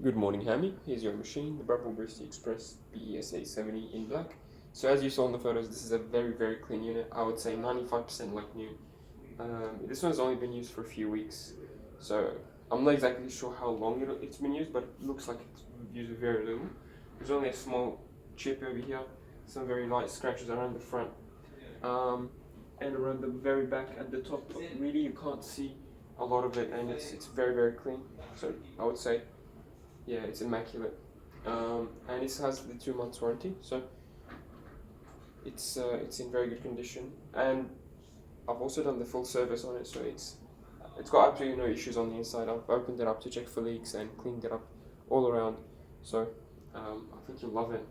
Good morning, Hamy. Here's your machine, the Breville Barista Express BES870 in black. So as you saw in the photos, this is a very clean unit. I would say 95% like new. This one's only been used for a few weeks, so I'm not exactly sure how long it's been used, but it looks like it's used very little. There's only a small chip over here, some very light scratches around the front, and around the very back at the top. Really, you can't see a lot of it, and it's very clean. So I would say, yeah, it's immaculate. And it has the 2 months warranty, so it's in very good condition. And I've also done the full service on it, so it's got absolutely no issues on the inside. I've opened it up to check for leaks and cleaned it up all around, so I think you'll love it.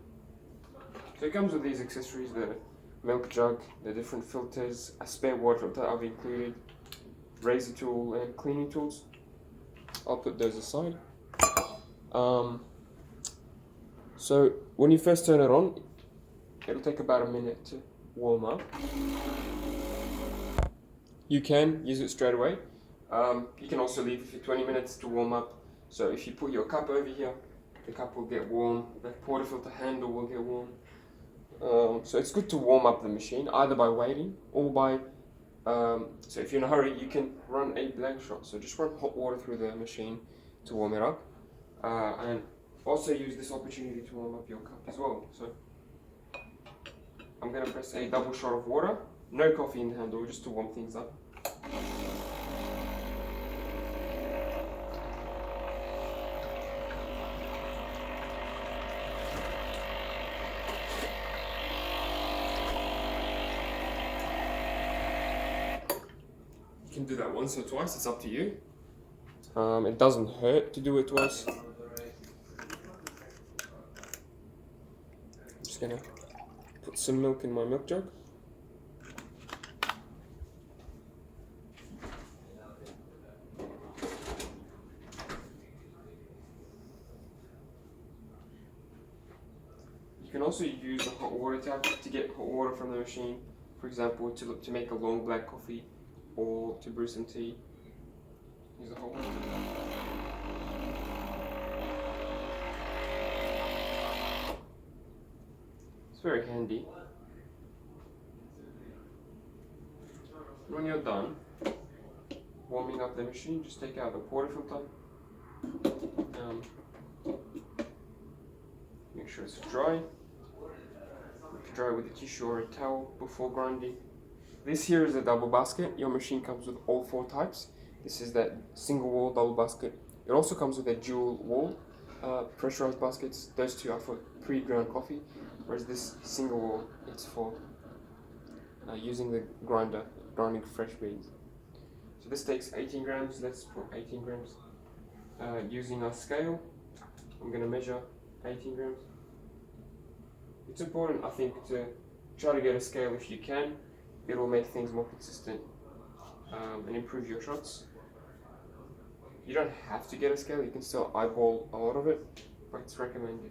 So it comes with these accessories: the milk jug, the different filters, a spare water filter I've included, razor tool and cleaning tools. I'll put those aside. So when you first turn it on, it'll take about a minute to warm up. You can use it straight away. You can also leave it for 20 minutes to warm up. So if you put your cup over here, the cup will get warm, the portafilter handle will get warm. So it's good to warm up the machine, either by waiting or by, so if you're in a hurry, you can run a blank shot. So just run hot water through the machine to warm it up. And also use this opportunity to warm up your cup as well. So I'm going to press a double shot of water, no coffee in the handle, just to warm things up. You can do that once or twice, it's up to you. It doesn't hurt to do it twice. I'm just gonna put some milk in my milk jug. You can also use the hot water tap to get hot water from the machine, for example, to make a long black coffee or to brew some tea. Use the hot water. It's very handy. When you're done warming up the machine, just take out the portafilter. Make sure it's dry. Dry with a tissue or a towel before grinding. This here is a double basket. Your machine comes with all 4 types. This is that single wall double basket. It also comes with a dual wall pressurized baskets. Those 2 are for pre-ground coffee, whereas this single wall, it's for using the grinding fresh beans. So this takes 18 grams. Let's put 18 grams. Using our scale, I'm going to measure 18 grams. It's important, I think, to try to get a scale if you can. It will make things more consistent and improve your shots. You don't have to get a scale, you can still eyeball a lot of it, but it's recommended.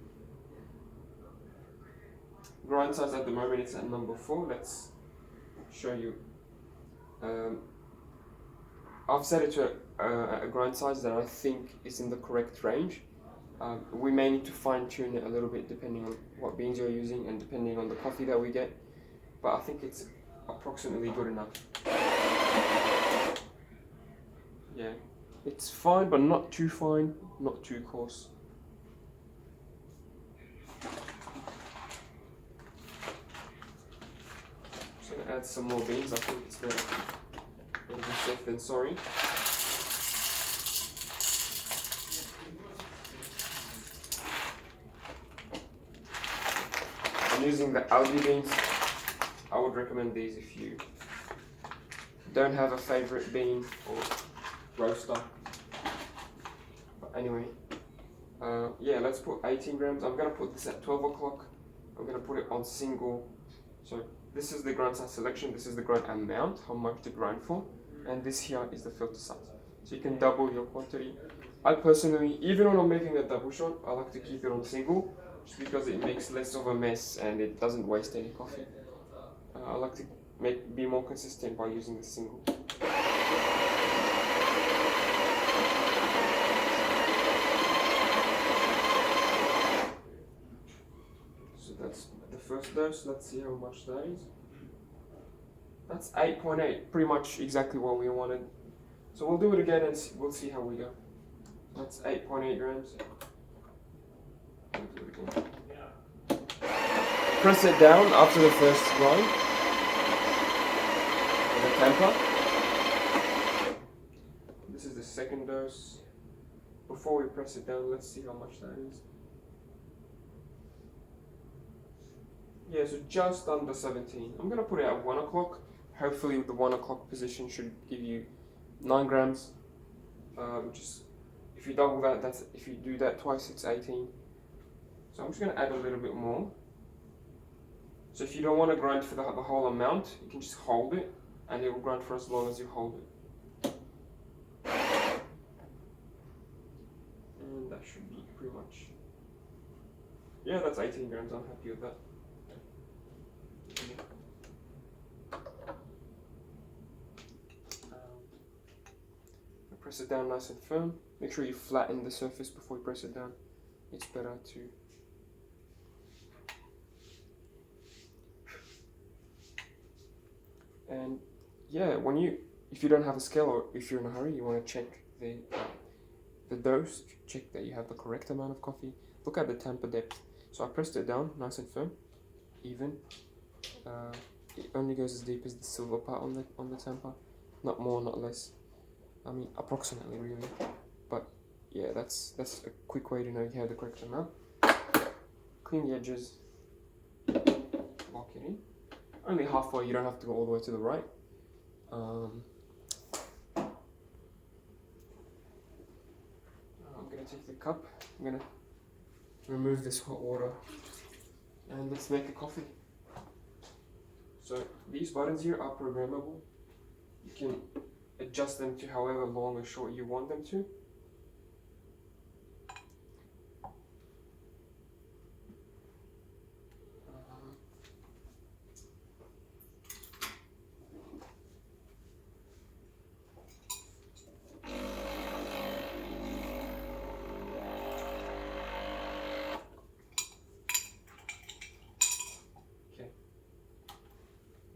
Grind size at the moment it's at number 4. Let's show you. I've set it to a grind size that I think is in the correct range. We may need to fine tune it a little bit depending on what beans you're using and depending on the coffee that we get, but I think it's approximately good enough. Yeah, it's fine, but not too fine, not too coarse. Just gonna add some more beans. I think it's better to be safe than sorry. I'm using the Aldi beans. I would recommend these if you don't have a favorite bean or roaster. But anyway, yeah, let's put 18 grams. I'm gonna put this at 12 o'clock. I'm gonna put it on single. So this is the grind size selection. This is the grind amount, how much to grind for, and this here is the filter size. So you can double your quantity. I personally, even when I'm making a double shot, I like to keep it on single, just because it makes less of a mess and it doesn't waste any coffee. I like to be more consistent by using the single. first dose. Let's see how much that is. That's 8.8, pretty much exactly what we wanted. So we'll do it again and we'll see how we go. That's 8.8 grams. We'll do it again. Press it down after the first grind. The tamper. This is the second dose. Before we press it down, let's see how much that is. Yeah, so just under 17. I'm gonna put it at 1 o'clock. Hopefully the 1 o'clock position should give you 9 grams, which is, if you double that, if you do that twice, it's 18. So I'm just gonna add a little bit more. So if you don't want to grind for the whole amount, you can just hold it, and it will grind for as long as you hold it. And that should be pretty much, yeah, that's 18 grams, I'm happy with that. Press it down nice and firm. Make sure you flatten the surface before you press it down. It's better to. And yeah, if you don't have a scale or if you're in a hurry, you want to check the dose, check that you have the correct amount of coffee. Look at the tamper depth. So I pressed it down nice and firm, even. It only goes as deep as the silver part on the tamper, not more, not less. I mean, approximately, really. But yeah, that's a quick way to know you have the correct amount. Clean the edges, lock it in. Only halfway, you don't have to go all the way to the right. I'm gonna take the cup, I'm gonna remove this hot water, and let's make a coffee. So these buttons here are programmable. You can adjust them to however long or short you want them to.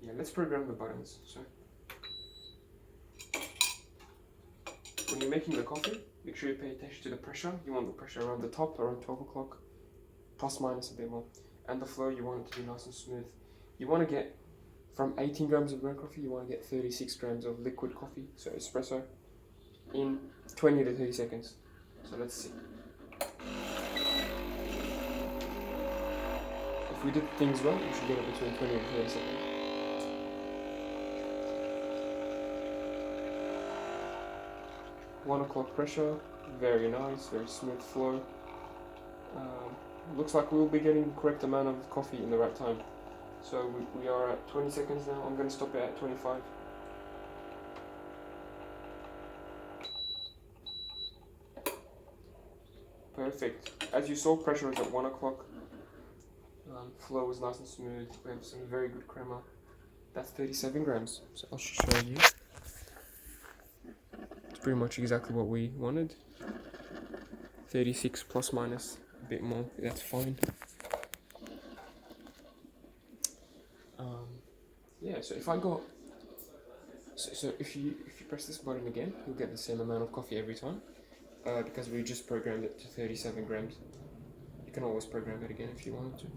Yeah, let's program the buttons. So when you're making the coffee, make sure you pay attention to the pressure. You want the pressure around the top, around 12 o'clock, plus minus a bit more. And the flow, you want it to be nice and smooth. You want to get, from 18 grams of ground coffee, you want to get 36 grams of liquid coffee, so espresso, in 20 to 30 seconds. So let's see. If we did things well, we should get it between 20 and 30 seconds. One o'clock pressure, very nice, very smooth flow. Looks like we'll be getting the correct amount of coffee in the right time. So we are at 20 seconds now. I'm going to stop it at 25. Perfect. As you saw, pressure is at 1 o'clock. Flow is nice and smooth. We have some very good crema. That's 37 grams. So I'll show you. It's pretty much exactly what we wanted. 36 plus minus a bit more. That's fine. Yeah. So if I go, so if you press this button again, you'll get the same amount of coffee every time. Because we just programmed it to 37 grams. You can always program it again if you wanted to.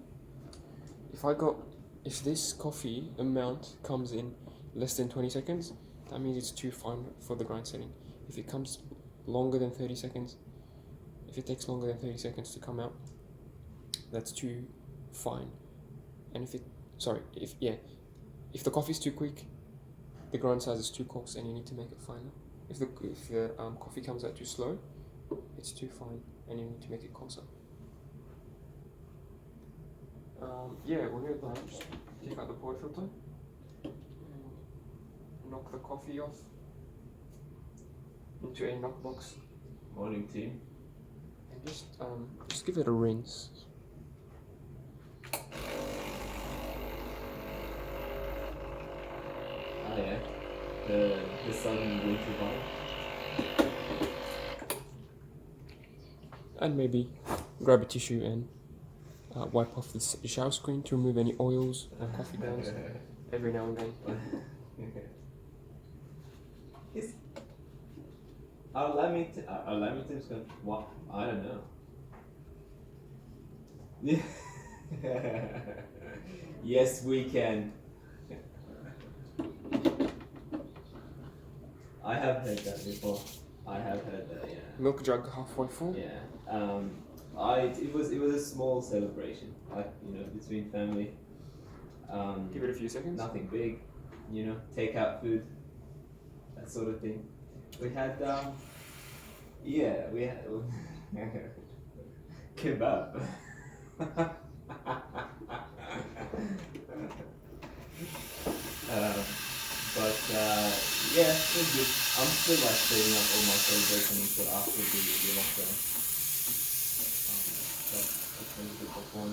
If this coffee amount comes in less than 20 seconds, that means it's too fine for the grind setting. If it comes longer than 30 seconds, if it takes longer than 30 seconds to come out, that's too fine. And if the coffee is too quick, the grind size is too coarse and you need to make it finer. If the coffee comes out too slow, it's too fine and you need to make it coarser. When you're done, just take out the pour filter and knock the coffee off into a knock box. Morning team. And just give it a rinse. Yeah. The sun way too hot. And maybe grab a tissue and wipe off the shower screen to remove any oils or coffee grounds every now and then. Our Lamington's going to what? I don't know. Yes, we can. I have heard that before. Yeah. Milk jug halfway full. Yeah. It was a small celebration, like, between family. Give it a few seconds. Nothing big, takeout food, that sort of thing. We had kebab. Yeah, it was good. I'm still like saving up all my celebration until after the lockdown. That's been a bit of fun.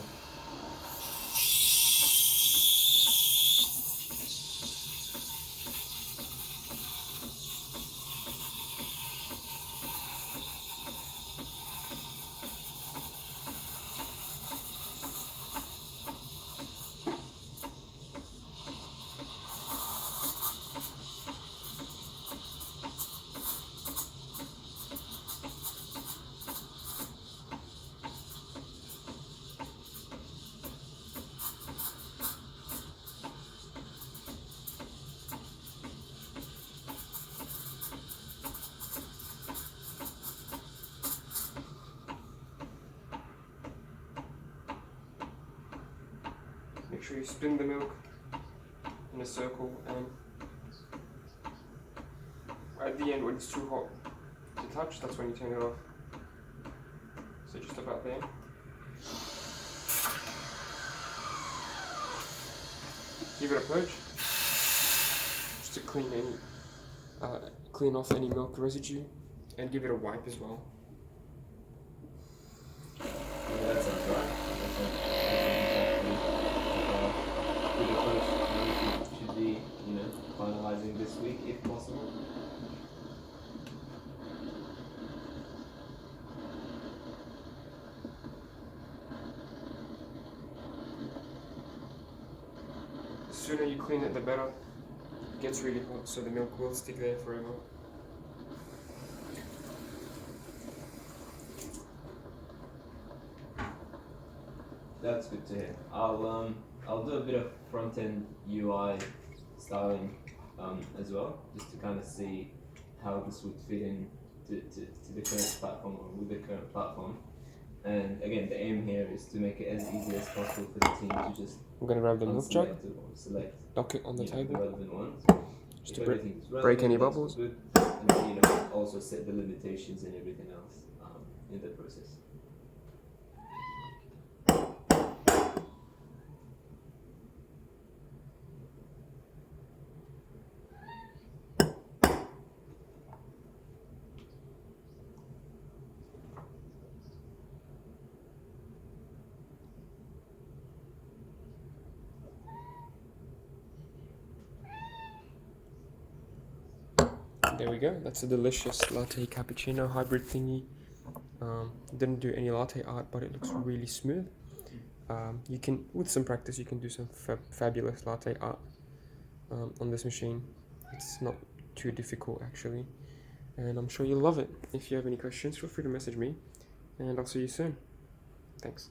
Make sure you spin the milk in a circle, and at the end when it's too hot to touch, that's when you turn it off. So just about there. Give it a purge, just to clean off any milk residue, and give it a wipe as well. Yeah, that sounds right. Good approach. Should be, finalizing this week if possible. The sooner you clean it, the better. It gets really hot, so the milk will stick there forever. That's good to hear. I'll do a bit of front end UI styling as well, just to kind of see how this would fit in to the current platform, or with the current platform. And again, the aim here is to make it as easy as possible for the team to just I'm gonna grab the milk jug, select dock it on the the table, relevant ones. just If to everything is break any relevant, bubbles. that's good. And then, also set the limitations and everything else in the process. There we go. That's a delicious latte cappuccino hybrid thingy. Didn't do any latte art, but it looks really smooth. You can, with some practice, you can do some fabulous latte art on this machine. It's not too difficult actually, and I'm sure you'll love it. If you have any questions, feel free to message me, and I'll see you soon. Thanks.